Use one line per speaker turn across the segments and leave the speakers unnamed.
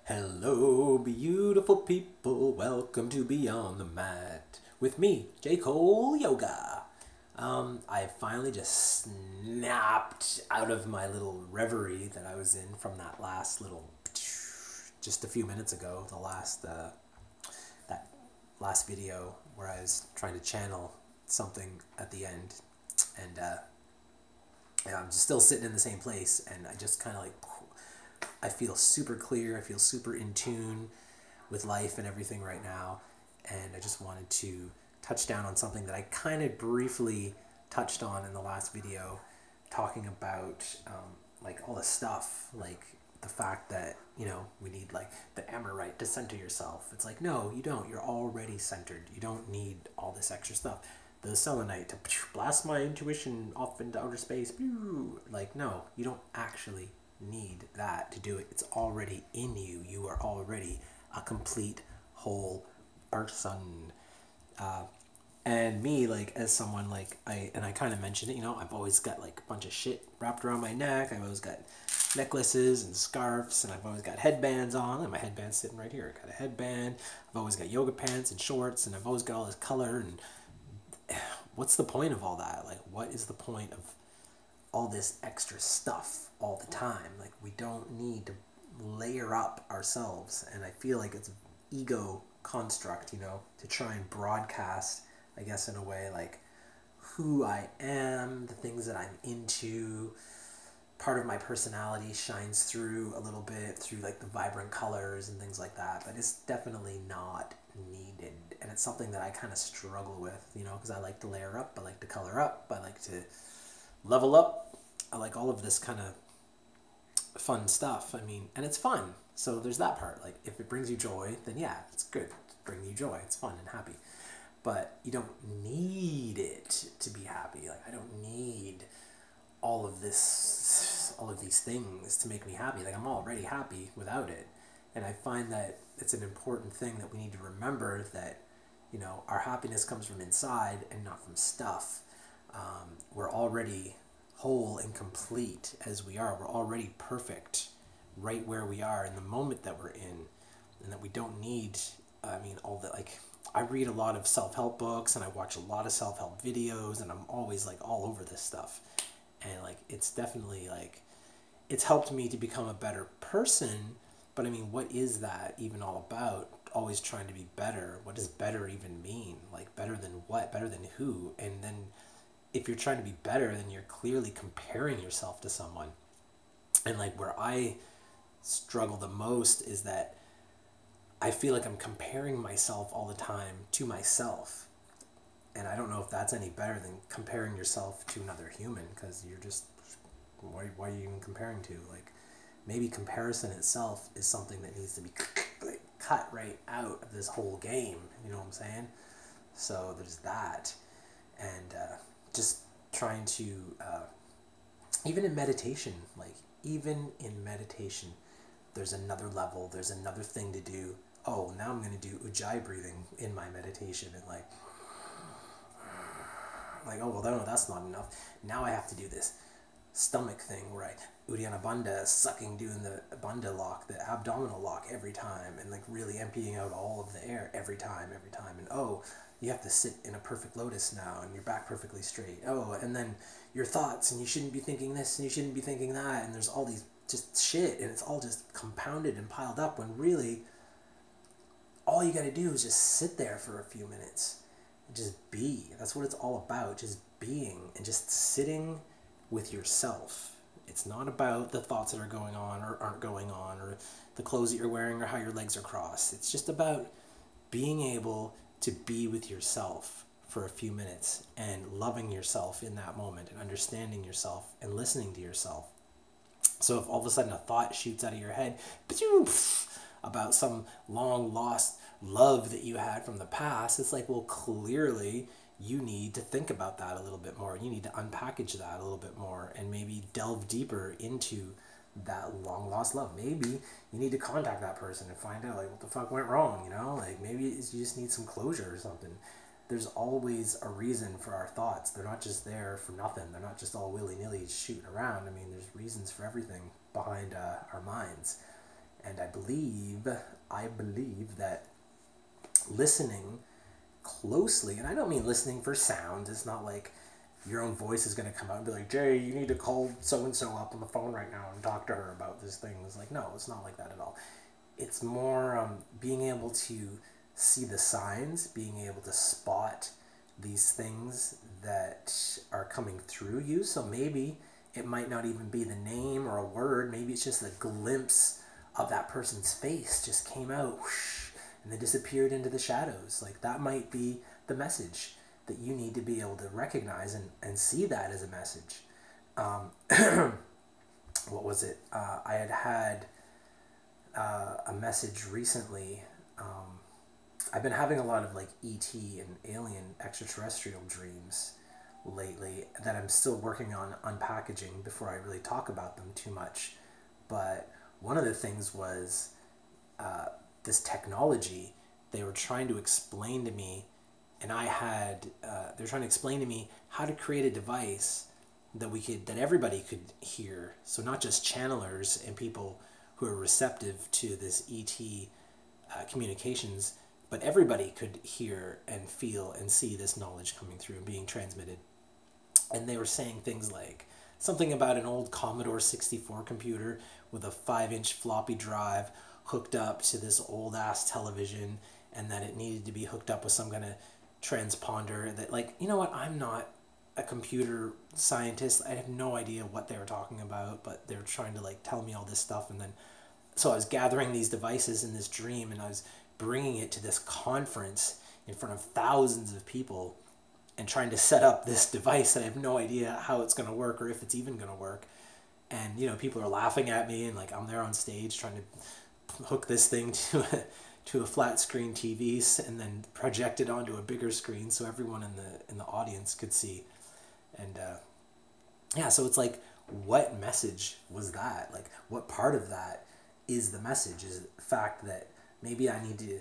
Hello, beautiful people. Welcome to Beyond the Mat with me, J. Cole Yoga. I finally just snapped out of my little reverie that I was in from that last little, just a few minutes ago, that last video where I was trying to channel something at the end, and yeah, I'm just still sitting in the same place, and I just kind of like I feel super clear. I feel super in tune with life and everything right now. And I just wanted to touch down on something that I kind of briefly touched on in the last video, talking about like all the stuff, like the fact that, we need like the Amorite to center yourself. It's like, no, you don't. You're already centered. You don't need all this extra stuff. The selenite to blast my intuition off into outer space. Like, no, you don't actually need that to do it. It's already in you. You are already a complete whole person. And me, like, as someone, like, I kind of mentioned it, I've always got like a bunch of shit wrapped around my neck. I've always got necklaces and scarves, and I've always got headbands on, and my headband's sitting right here. I got a headband. I've always got yoga pants and shorts, and I've always got all this color. And what's the point of all that? Like, what is the point of all this extra stuff all the time? Like, we don't need to layer up ourselves. And I feel like it's an ego construct, to try and broadcast, I guess, in a way, like who I am, the things that I'm into. Part of my personality shines through a little bit through like the vibrant colors and things like that, but it's definitely not needed. And it's something that I kind of struggle with, because I like to layer up, I like to color up, I like to level up. I like all of this kind of fun stuff. I mean, and it's fun. So there's that part. Like, if it brings you joy, then yeah, it's good. It's bringing you joy. It's fun and happy. But you don't need it to be happy. Like, I don't need all of these things to make me happy. Like, I'm already happy without it. And I find that it's an important thing that we need to remember, that, our happiness comes from inside and not from stuff. We're already whole and complete as we are. We're already perfect right where we are in the moment that we're in, and that we don't need, all the, like, I read a lot of self-help books and I watch a lot of self-help videos, and I'm always like all over this stuff. And like, it's definitely like, it's helped me to become a better person. But I mean, what is that even all about? Always trying to be better. What does better even mean? Like, better than what? Better than who? And then if you're trying to be better, then you're clearly comparing yourself to someone. And like, where I struggle the most is that I feel like I'm comparing myself all the time to myself. And I don't know if that's any better than comparing yourself to another human, because you're just, why are you even comparing to? Like, maybe comparison itself is something that needs to be like cut right out of this whole game. You know what I'm saying? So there's that. And just trying to, even in meditation, there's another level, there's another thing to do. Oh, now I'm going to do ujjayi breathing in my meditation, and oh, well, no, that's not enough. Now I have to do this stomach thing where I Uddiyana Bandha, sucking, doing the Bandha lock, the abdominal lock every time, and like really emptying out all of the air every time. And oh, you have to sit in a perfect lotus now, and your back perfectly straight. Oh, and then your thoughts, and you shouldn't be thinking this, and you shouldn't be thinking that, and there's all these just shit, and it's all just compounded and piled up, when really all you gotta do is just sit there for a few minutes and just be. That's what it's all about, just being and just sitting with yourself. It's not about the thoughts that are going on or aren't going on, or the clothes that you're wearing, or how your legs are crossed. It's just about being able to be with yourself for a few minutes, and loving yourself in that moment, and understanding yourself and listening to yourself. So if all of a sudden a thought shoots out of your head about some long lost love that you had from the past, it's like, well, clearly you need to think about that a little bit more. You need to unpackage that a little bit more, and maybe delve deeper into that long lost love. Maybe you need to contact that person and find out, like, what the fuck went wrong, like maybe you just need some closure or something. There's always a reason for our thoughts. They're not just there for nothing. They're not just all willy-nilly shooting around. I mean, there's reasons for everything behind our minds. And I believe that listening closely, and I don't mean listening for sound, it's not like your own voice is going to come out and be like, Jay, you need to call so-and-so up on the phone right now and talk to her about this thing. It's like, no, it's not like that at all. It's more being able to see the signs, being able to spot these things that are coming through you. So maybe it might not even be the name or a word. Maybe it's just a glimpse of that person's face just came out, whoosh, and they disappeared into the shadows. Like, that might be the message that you need to be able to recognize and see that as a message. What was it? I had a message recently. I've been having a lot of like ET and alien extraterrestrial dreams lately that I'm still working on unpackaging before I really talk about them too much. But one of the things was this technology. They were trying to explain to me, and they're trying to explain to me how to create a device that everybody could hear. So not just channelers and people who are receptive to this ET communications, but everybody could hear and feel and see this knowledge coming through and being transmitted. And they were saying things like something about an old Commodore 64 computer with a 5-inch floppy drive hooked up to this old ass television, and that it needed to be hooked up with some kind of transponder. That, like, you know what, I'm not a computer scientist. I have no idea what they were talking about, but they were trying to like tell me all this stuff. And then so I was gathering these devices in this dream, and I was bringing it to this conference in front of thousands of people and trying to set up this device that I have no idea how it's going to work or if it's even going to work. And, you know, people are laughing at me, and like I'm there on stage trying to hook this thing to a flat screen TV and then project it onto a bigger screen so everyone in the audience could see. And yeah, so it's like, what message was that? Like, what part of that is the message? Is it the fact that maybe I need to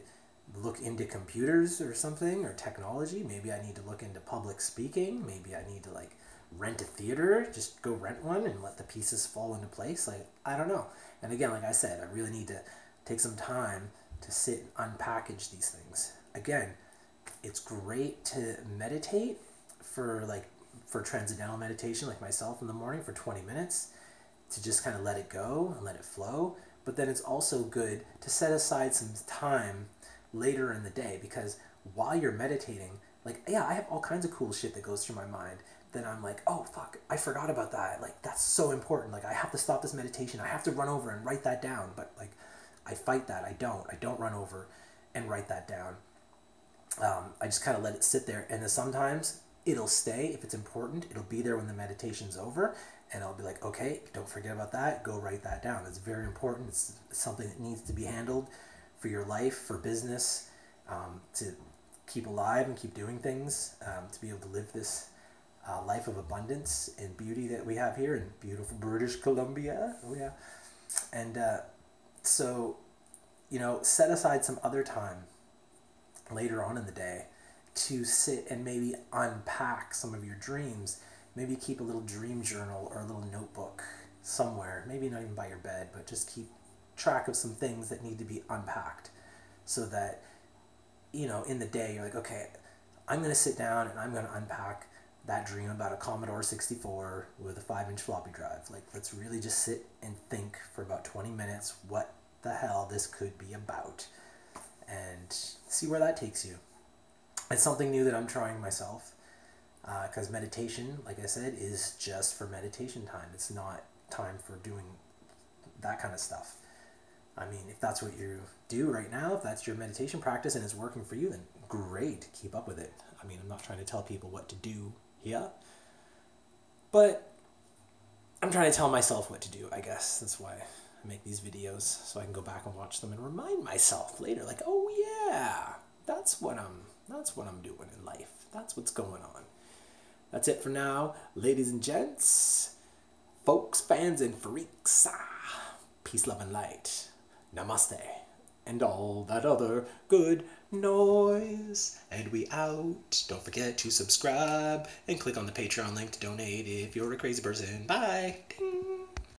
look into computers or something, or technology? Maybe I need to look into public speaking. Maybe I need to like rent a theater, just go rent one and let the pieces fall into place. Like, I don't know. And again, like I said, I really need to take some time to sit and unpackage these things. Again, it's great to meditate for transcendental meditation, like myself in the morning for 20 minutes, to just kind of let it go and let it flow. But then it's also good to set aside some time later in the day, because while you're meditating, like, yeah, I have all kinds of cool shit that goes through my mind. Then I'm like, oh fuck, I forgot about that. Like, that's so important. Like, I have to stop this meditation. I have to run over and write that down. But like, I fight that. I don't run over and write that down. I just kind of let it sit there. And then sometimes it'll stay. If it's important, it'll be there when the meditation's over. And I'll be like, okay, don't forget about that. Go write that down. It's very important. It's something that needs to be handled for your life, for business, to keep alive and keep doing things, to be able to live this life of abundance and beauty that we have here in beautiful British Columbia. Oh yeah. And so, you know, set aside some other time later on in the day to sit and maybe unpack some of your dreams. Maybe keep a little dream journal or a little notebook somewhere, maybe not even by your bed, but just keep track of some things that need to be unpacked, so that, you know, in the day you're like, okay, I'm going to sit down and I'm going to unpack that dream about a Commodore 64 with a 5-inch floppy drive. Like, let's really just sit and think for about 20 minutes what the hell this could be about, and see where that takes you. It's something new that I'm trying myself, because meditation, like I said, is just for meditation time. It's not time for doing that kind of stuff. I mean, if that's what you do right now, if that's your meditation practice and it's working for you, then great, keep up with it. I mean, I'm not trying to tell people what to do here, but I'm trying to tell myself what to do, I guess. That's why I make these videos, so I can go back and watch them and remind myself later, like, oh yeah, that's what I'm doing in life. That's what's going on. That's it for now, ladies and gents, folks, fans, and freaks. Peace, love, and light. Namaste. And all that other good noise. And we out. Don't forget to subscribe and click on the Patreon link to donate if you're a crazy person. Bye. Ding.